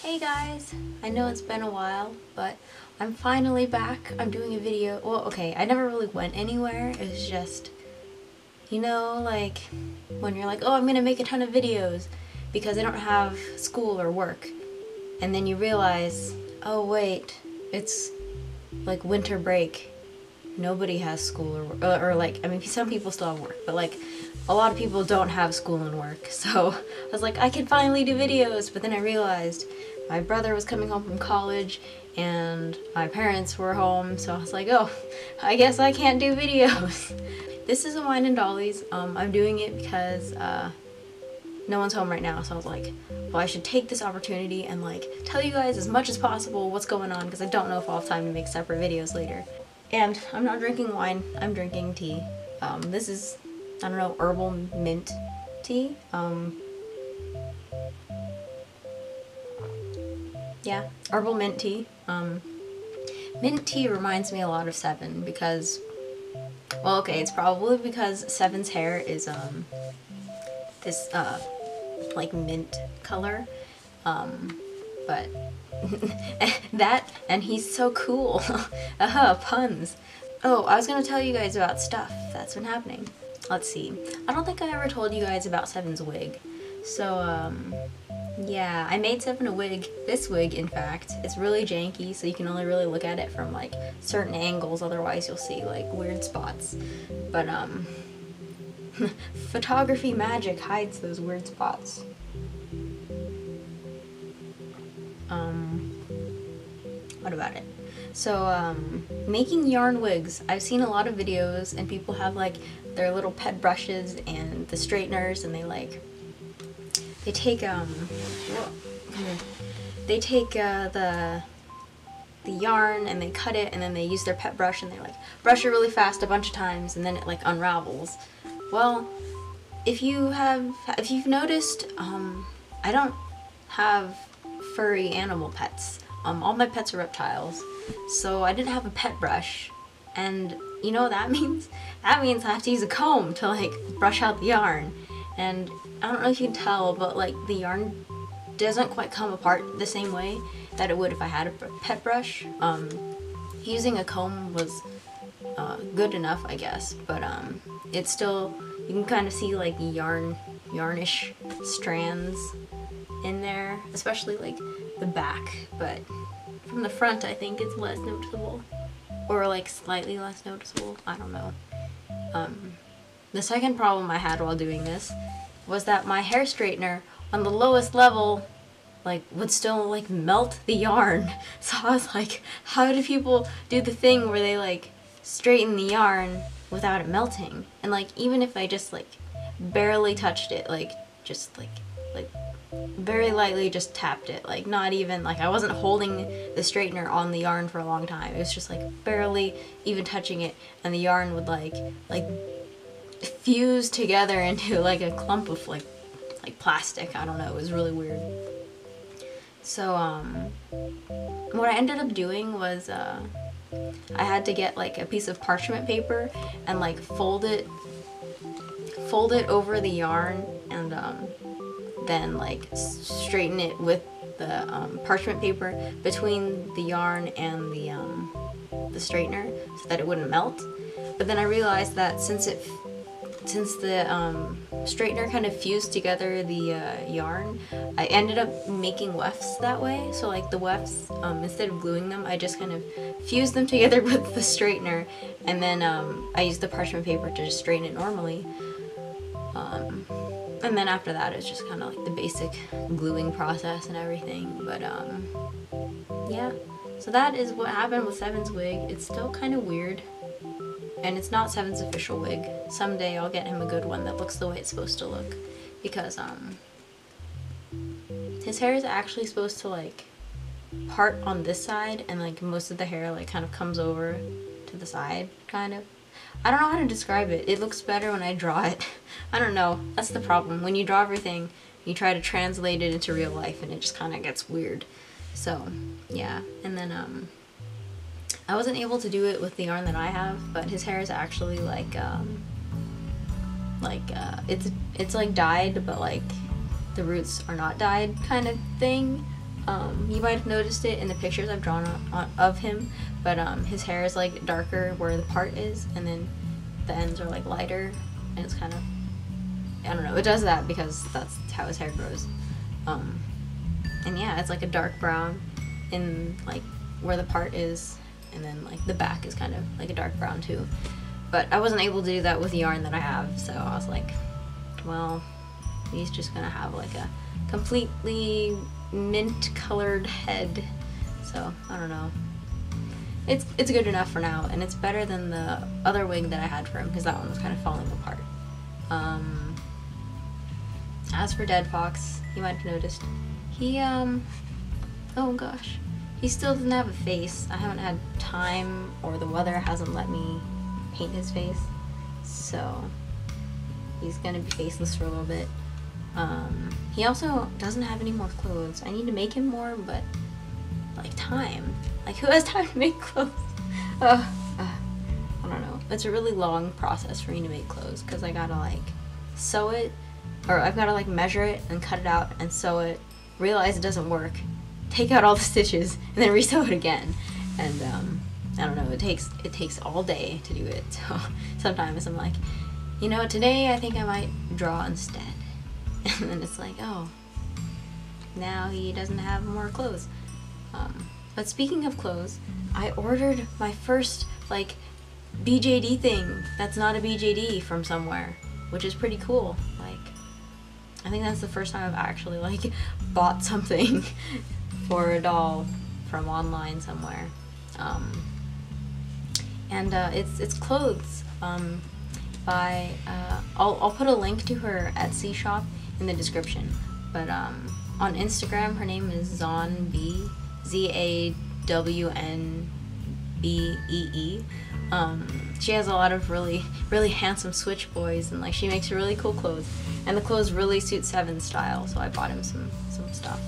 Hey guys! I know it's been a while, but I'm finally back. I'm doing a video. Well, okay, I never really went anywhere. It was just, you know, like when you're like, oh, I'm gonna make a ton of videos because I don't have school or work. And then you realize, oh wait, it's like winter break. Nobody has school or like, I mean, some people still have work, but like a lot of people don't have school and work. So I was like, I can finally do videos, but then I realized my brother was coming home from college and my parents were home, so I was like, oh, I guess I can't do videos. This is a wine and dollies. I'm doing it because no one's home right now, so I was like, well, I should take this opportunity and like tell you guys as much as possible what's going on, because I don't know if I'll have time to make separate videos later. And I'm not drinking wine, I'm drinking tea. This is, I don't know, herbal mint tea. Yeah, herbal mint tea. Mint tea reminds me a lot of Seven because, well, okay, it's probably because Seven's hair is this like mint color, but that, and he's so cool. Puns. Oh, I was gonna tell you guys about stuff that's been happening. Let's see. I don't think I ever told you guys about Seven's wig. So, yeah, I made Seven a wig. This wig, in fact, it's really janky, so you can only really look at it from like certain angles, otherwise you'll see like weird spots. But photography magic hides those weird spots. What about it? So, making yarn wigs. I've seen a lot of videos and people have like their little pet brushes and the straighteners, and they take the yarn and they cut it, and then they use their pet brush and they like brush it really fast a bunch of times, and then it like unravels. Well, if you've noticed, I don't have furry animal pets. All my pets are reptiles, so I didn't have a pet brush, and you know what that means? That means I have to use a comb to like brush out the yarn. And I don't know if you can tell, but like the yarn doesn't quite come apart the same way that it would if I had a pet brush. Using a comb was good enough, I guess, but it's still, you can kind of see like yarnish strands in there, especially like the back, but from the front I think it's less noticeable, or like slightly less noticeable, I don't know. The second problem I had while doing this was that my hair straightener on the lowest level like would still like melt the yarn. So I was like, how do people do the thing where they like straighten the yarn without it melting? And like even if I just like barely touched it, like just like very lightly just tapped it, like not even like I wasn't holding the straightener on the yarn for a long time, it was just like barely even touching it, and the yarn would like fuse together into like a clump of like plastic. I don't know, it was really weird. So what I ended up doing was I had to get like a piece of parchment paper and like fold it over the yarn, and then like straighten it with the parchment paper between the yarn and the straightener so that it wouldn't melt. But then I realized that since the straightener kind of fused together the yarn, I ended up making wefts that way. So like the wefts, instead of gluing them, I just kind of fused them together with the straightener, and then I used the parchment paper to just straighten it normally. And then after that it's just kind of like the basic gluing process and everything. But yeah, so that is what happened with Seven's wig. It's still kind of weird. And it's not Seven's official wig. Someday I'll get him a good one that looks the way it's supposed to look, because his hair is actually supposed to like part on this side, and like most of the hair like kind of comes over to the side, kind of. I don't know how to describe it. It looks better when I draw it. I don't know. That's the problem. When you draw everything, you try to translate it into real life and it just kind of gets weird. So, yeah. And then I wasn't able to do it with the yarn that I have, but his hair is actually like it's like dyed, but like the roots are not dyed kind of thing. You might have noticed it in the pictures I've drawn of him, but his hair is like darker where the part is, and then the ends are like lighter, and it's kind of, I don't know, it does that because that's how his hair grows. And yeah, it's like a dark brown in like where the part is, and then like the back is kind of like a dark brown too. But I wasn't able to do that with the yarn that I have, so I was like, well, he's just gonna have like a completely mint colored head. So I don't know, it's good enough for now, and it's better than the other wig that I had for him because that one was kind of falling apart. As for Dead Fox, you might have noticed he oh gosh, he still doesn't have a face. I haven't had time, or the weather hasn't let me paint his face, so he's gonna be faceless for a little bit. He also doesn't have any more clothes. I need to make him more, but like time. Like, who has time to make clothes? I don't know. It's a really long process for me to make clothes because I gotta like sew it, or I've gotta like measure it and cut it out and sew it, realize it doesn't work, take out all the stitches, and then re-sew it again. And I don't know, it takes all day to do it. So sometimes I'm like, you know, today I think I might draw instead. And then it's like, oh, now he doesn't have more clothes. But speaking of clothes, I ordered my first like BJD thing that's not a BJD from somewhere, which is pretty cool. Like, I think that's the first time I've actually like bought something for a doll from online somewhere. It's clothes by I'll put a link to her Etsy shop in the description, but on Instagram her name is Zawnbee, ZAWNBEE. She has a lot of really handsome Switch boys, and like she makes really cool clothes, and the clothes really suit Seven style, so I bought him some stuff,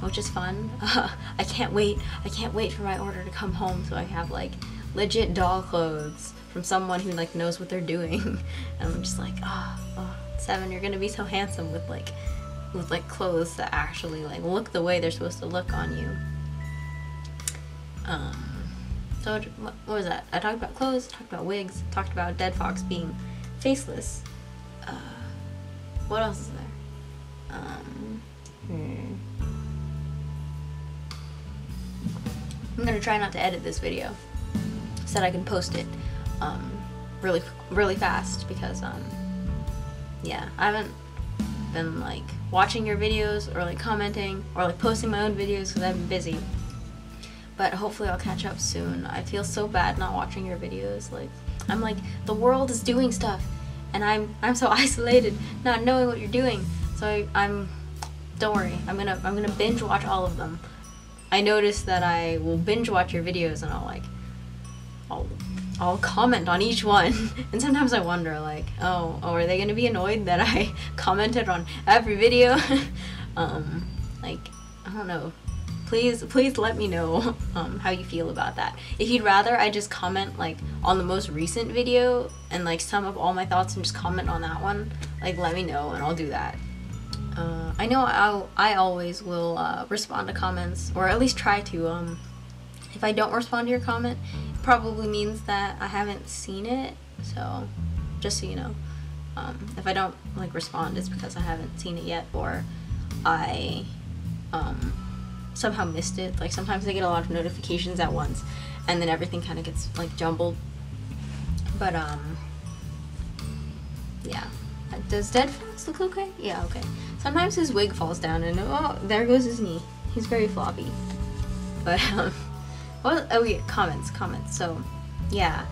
which is fun. I can't wait for my order to come home so I have like legit doll clothes from someone who like knows what they're doing. And I'm just like, oh, Seven, you're gonna be so handsome with clothes that actually like look the way they're supposed to look on you. So what was that? I talked about clothes, talked about wigs, talked about Dead Fox being faceless. What else is there? I'm gonna try not to edit this video so that I can post it really fast, because yeah, I haven't been like watching your videos or like commenting or like posting my own videos because I've been busy. But hopefully I'll catch up soon. I feel so bad not watching your videos. Like, I'm like, the world is doing stuff and I'm so isolated, not knowing what you're doing. So don't worry, I'm gonna binge watch all of them. I noticed that I will binge watch your videos and I'll comment on each one. And sometimes I wonder like, oh, are they gonna be annoyed that I commented on every video? Like, I don't know. Please let me know how you feel about that. If you'd rather I just comment like on the most recent video and like sum up all my thoughts and just comment on that one, like let me know and I'll do that. I know I always will respond to comments, or at least try to. If I don't respond to your comment, it probably means that I haven't seen it, so just so you know. If I don't like respond, it's because I haven't seen it yet, or I somehow missed it. Like sometimes I get a lot of notifications at once and then everything kind of gets like jumbled. But yeah. Does Dead Fox look okay? Yeah, okay. Sometimes his wig falls down and oh, there goes his knee. He's very floppy. But oh yeah, comments. So yeah.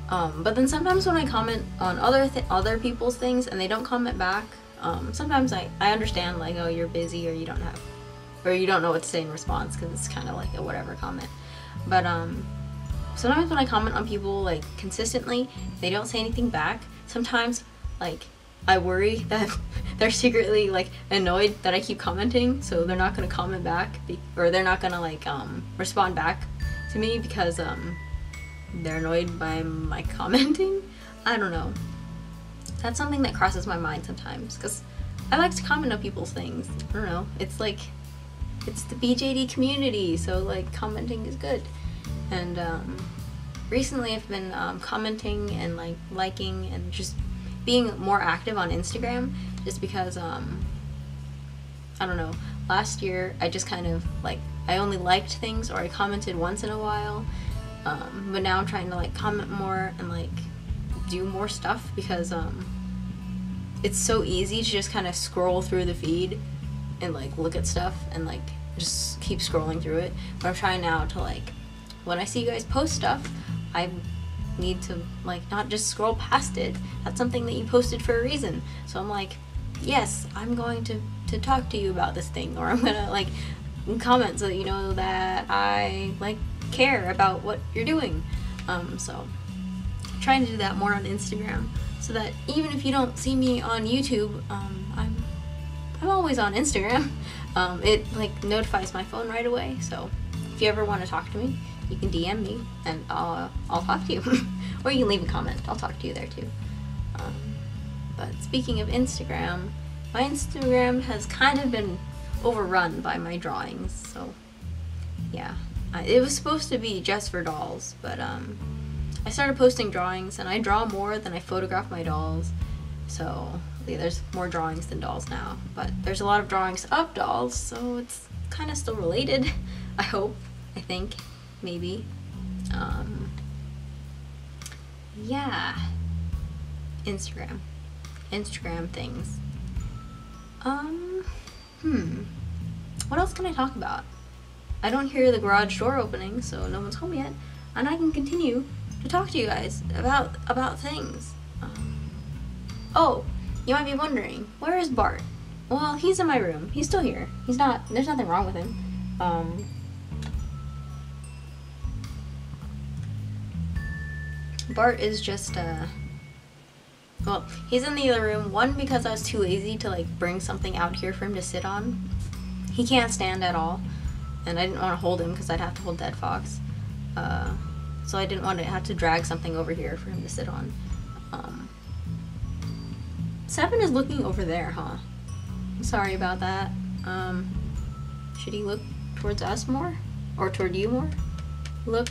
But then sometimes when I comment on other people's things and they don't comment back, sometimes I understand like, oh, you're busy or you don't know what to say in response, because it's kind of like a whatever comment. But sometimes when I comment on people like consistently, they don't say anything back. Sometimes like I worry that they're secretly like annoyed that I keep commenting, so they're not gonna comment back, or they're not gonna like respond back to me because they're annoyed by my commenting. I don't know. That's something that crosses my mind sometimes, because I like to comment on people's things. I don't know. It's like it's the BJD community, so like commenting is good. And recently I've been commenting and like liking and just being more active on Instagram, just because I don't know, last year I just kind of like, I only liked things or I commented once in a while, but now I'm trying to like comment more and like do more stuff, because it's so easy to just kind of scroll through the feed and like look at stuff and like just keep scrolling through it. But I'm trying now to like, when I see you guys post stuff, I need to like not just scroll past it. That's something that you posted for a reason. So I'm like, yes, I'm going to talk to you about this thing, or I'm gonna like comment so that you know that I like care about what you're doing. So I'm trying to do that more on Instagram, so that even if you don't see me on YouTube, I'm always on Instagram. It like notifies my phone right away, so if you ever want to talk to me, you can DM me and I'll talk to you. Or you can leave a comment, I'll talk to you there too. But speaking of Instagram, my Instagram has kind of been overrun by my drawings, so yeah. It was supposed to be just for dolls, but I started posting drawings, and I draw more than I photograph my dolls, so yeah, there's more drawings than dolls now. But there's a lot of drawings of dolls, so it's kind of still related, I hope, I think, maybe. Yeah. Instagram things. What else can I talk about? I don't hear the garage door opening, so no one's home yet, and I can continue to talk to you guys about things. Oh, you might be wondering, where is Bart? Well, he's in my room. He's still here. He's not, there's nothing wrong with him. Bart is just, well, he's in the other room, one, because I was too lazy to like bring something out here for him to sit on. He can't stand at all, and I didn't want to hold him because I'd have to hold Dead Fox. So I didn't want to have to drag something over here for him to sit on. Seven is looking over there, huh? I'm sorry about that. Should he look towards us more? Or toward you more? Look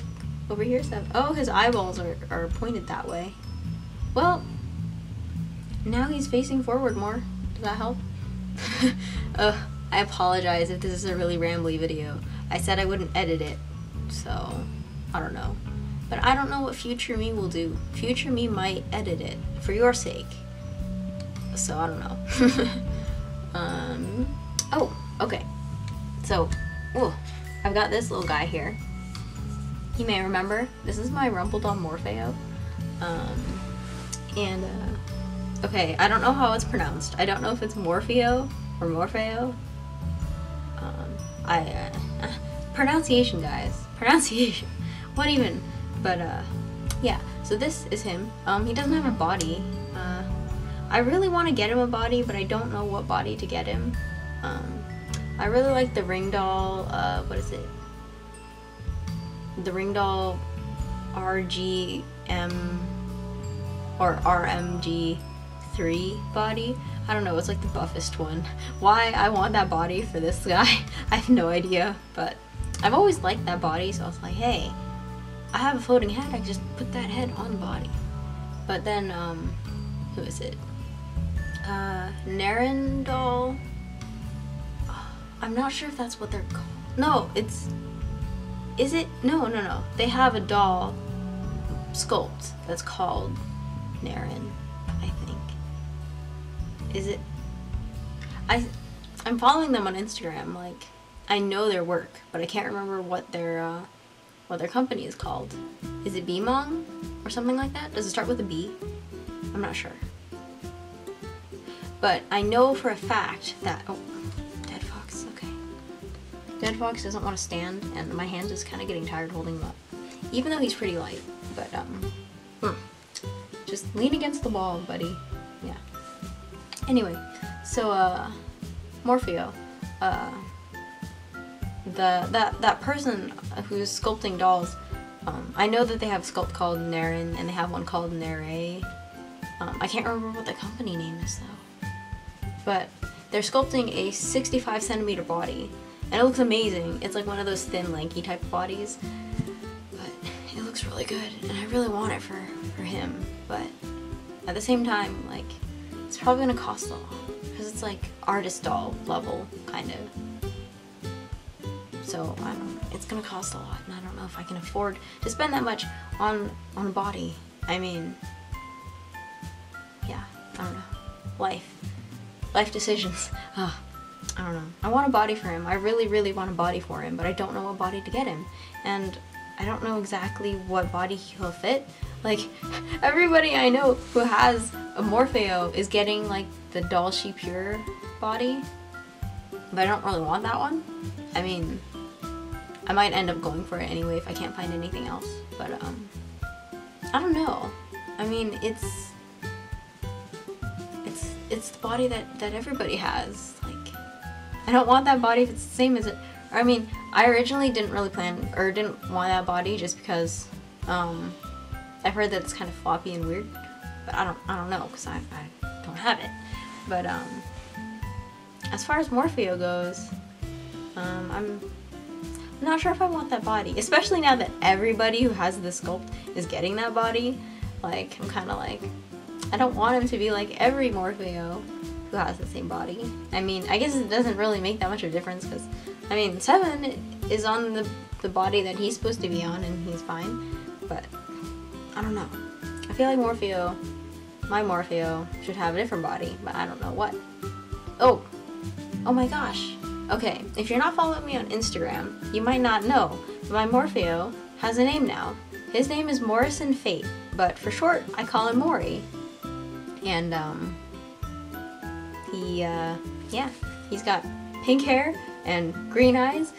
over here, Seven. Oh, his eyeballs are pointed that way. Well, now he's facing forward more. Does that help? I apologize if this is a really rambly video. I said I wouldn't edit it, so I don't know. But I don't know what future me will do. Future me might edit it for your sake. So I don't know. Oh, okay. So, I've got this little guy here. You may remember, this is my rumpledoll Morfeo. Okay, I don't know how it's pronounced. I don't know if it's Morfeo or Morfeo. Pronunciation, guys. Pronunciation. What even? But, yeah. So this is him. He doesn't have a body. I really want to get him a body, but I don't know what body to get him. I really like the ring doll, what is it? The ring doll RGM or RMG3 body. I don't know, it's like the buffest one. Why I want that body for this guy, I have no idea, but I've always liked that body, so I was like, hey, I have a floating head, I can just put that head on the body. But then, who is it? Naren doll? I'm not sure if that's what they're called. No, it's... Is it? No. They have a doll sculpt that's called Naren, I think. Is it? I'm following them on Instagram. Like, I know their work, but I can't remember what their company is called. Is it Bmong or something like that? Does it start with a B? I'm not sure. But I know for a fact that Dead Fox. Okay. Dead Fox doesn't want to stand, and my hand's just kind of getting tired holding him up. Even though he's pretty light, but just lean against the wall, buddy. Yeah. Anyway, so Morfeo, that person who's sculpting dolls, I know that they have a sculpt called Naren and they have one called Nere. I can't remember what the company name is though. But they're sculpting a 65 centimeter body, and it looks amazing. It's like one of those thin, lanky type of bodies, but it looks really good, and I really want it for him. But at the same time, like, it's probably gonna cost a lot because it's like artist doll level kind of. So I don't know. It's gonna cost a lot, and I don't know if I can afford to spend that much on a body. I mean, yeah, I don't know. Life decisions. I don't know. I want a body for him. I really, really want a body for him, but I don't know what body to get him, and I don't know exactly what body he'll fit. Like, everybody I know who has a Morfeo is getting like the Doll She Pure body, but I don't really want that one. I mean, I might end up going for it anyway if I can't find anything else, but I don't know. I mean, it's the body that everybody has. Like, I don't want that body if it's the same as it. I mean, I originally didn't really plan or didn't want that body just because I've heard that it's kind of floppy and weird, but I don't know because I don't have it. But as far as Morfeo goes, I'm not sure if I want that body, especially now that everybody who has this sculpt is getting that body. Like, I'm kind of like, I don't want him to be like every Morfeo who has the same body. I mean, I guess it doesn't really make that much of a difference because, I mean, 7 is on the body that he's supposed to be on and he's fine, but I don't know. I feel like my Morfeo should have a different body, but I don't know what. Oh my gosh. Okay, if you're not following me on Instagram, you might not know, but my Morfeo has a name now. His name is Morrison Fate, but for short, I call him Mori. And, he's got pink hair and green eyes.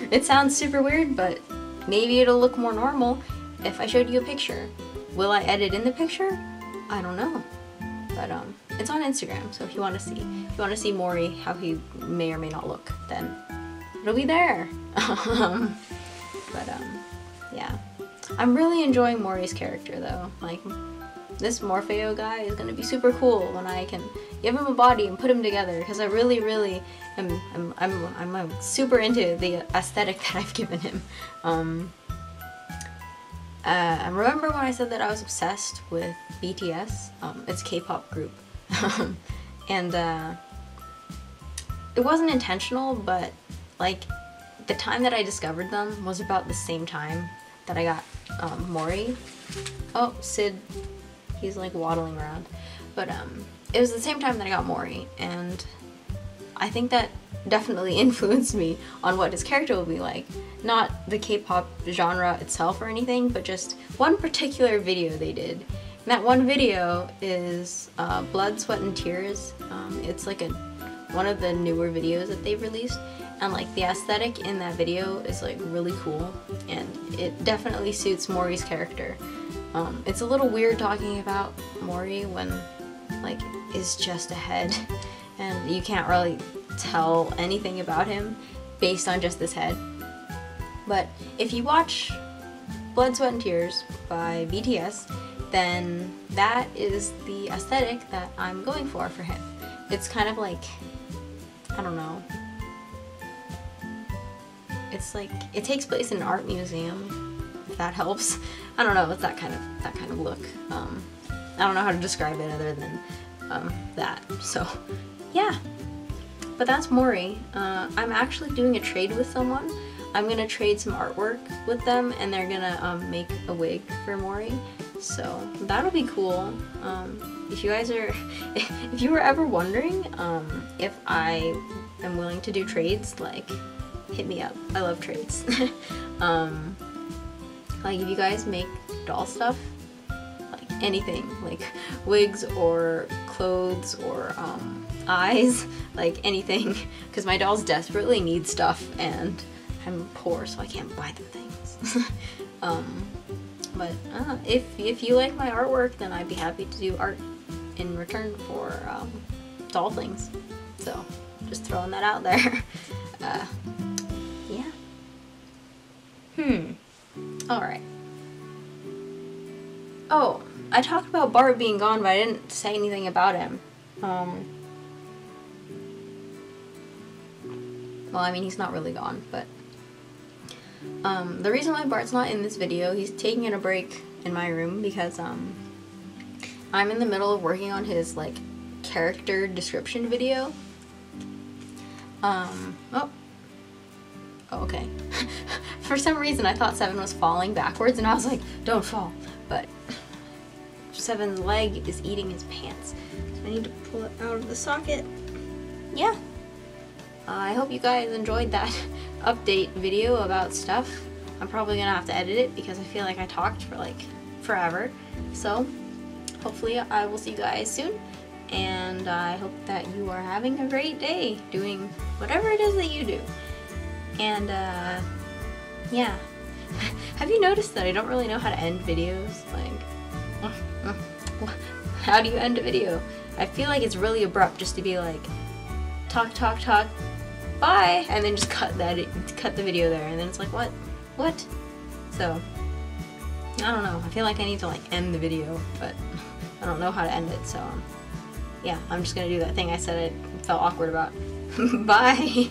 It sounds super weird, but maybe it'll look more normal if I showed you a picture. Will I edit in the picture? I don't know. But, it's on Instagram, so if you want to see Mori, how he may or may not look, then it'll be there. Yeah. I'm really enjoying Mori's character, though. Like, this Morfeo guy is gonna be super cool when I can give him a body and put him together, because I really, really I'm super into the aesthetic that I've given him. I remember when I said that I was obsessed with BTS. It's a K-pop group. And it wasn't intentional, but like the time that I discovered them was about the same time that I got Mori. Oh, Sid, he's like waddling around. But it was the same time that I got Mori, and I think that definitely influenced me on what his character will be like. Not the K-pop genre itself or anything, but just one particular video they did. And that one video is Blood, Sweat, and Tears. It's like one of the newer videos that they've released, and like the aesthetic in that video is like really cool, and it definitely suits Mori's character. It's a little weird talking about Mori when like is just a head, and you can't really tell anything about him based on just this head. But if you watch Blood, Sweat, and Tears by BTS, then that is the aesthetic that I'm going for him. It's kind of like, I don't know, it's like, it takes place in an art museum, if that helps. I don't know, it's that kind of look. I don't know how to describe it other than that. So yeah, but that's Mori. I'm actually doing a trade with someone. I'm gonna trade some artwork with them, and they're gonna make a wig for Mori. So that'll be cool. If you guys are, if you were ever wondering if I am willing to do trades, like, hit me up. I love trades. Like, if you guys make doll stuff, like anything, like wigs or clothes or eyes, like anything, because my dolls desperately need stuff, and I'm poor, so I can't buy them things. But if you like my artwork, then I'd be happy to do art in return for doll things. So just throwing that out there. Yeah. Alright. Oh, I talked about Bart being gone, but I didn't say anything about him. Well, I mean, he's not really gone, but the reason why Bart's not in this video, he's taking a break in my room because I'm in the middle of working on his like character description video. Oh, okay. For some reason I thought Seven was falling backwards and I was like, don't fall, but Seven's leg is eating his pants, so I need to pull it out of the socket. Yeah. I hope you guys enjoyed that update video about stuff. I'm probably gonna have to edit it because I feel like I talked for like forever. So hopefully I will see you guys soon, and I hope that you are having a great day doing whatever it is that you do. And yeah. Have you noticed that I don't really know how to end videos? Like, how do you end a video? I feel like it's really abrupt just to be like, talk, bye, and then just cut the video there, and then it's like, what? So, I don't know. I feel like I need to like end the video, but I don't know how to end it, so yeah, I'm just gonna do that thing I said I felt awkward about. Bye!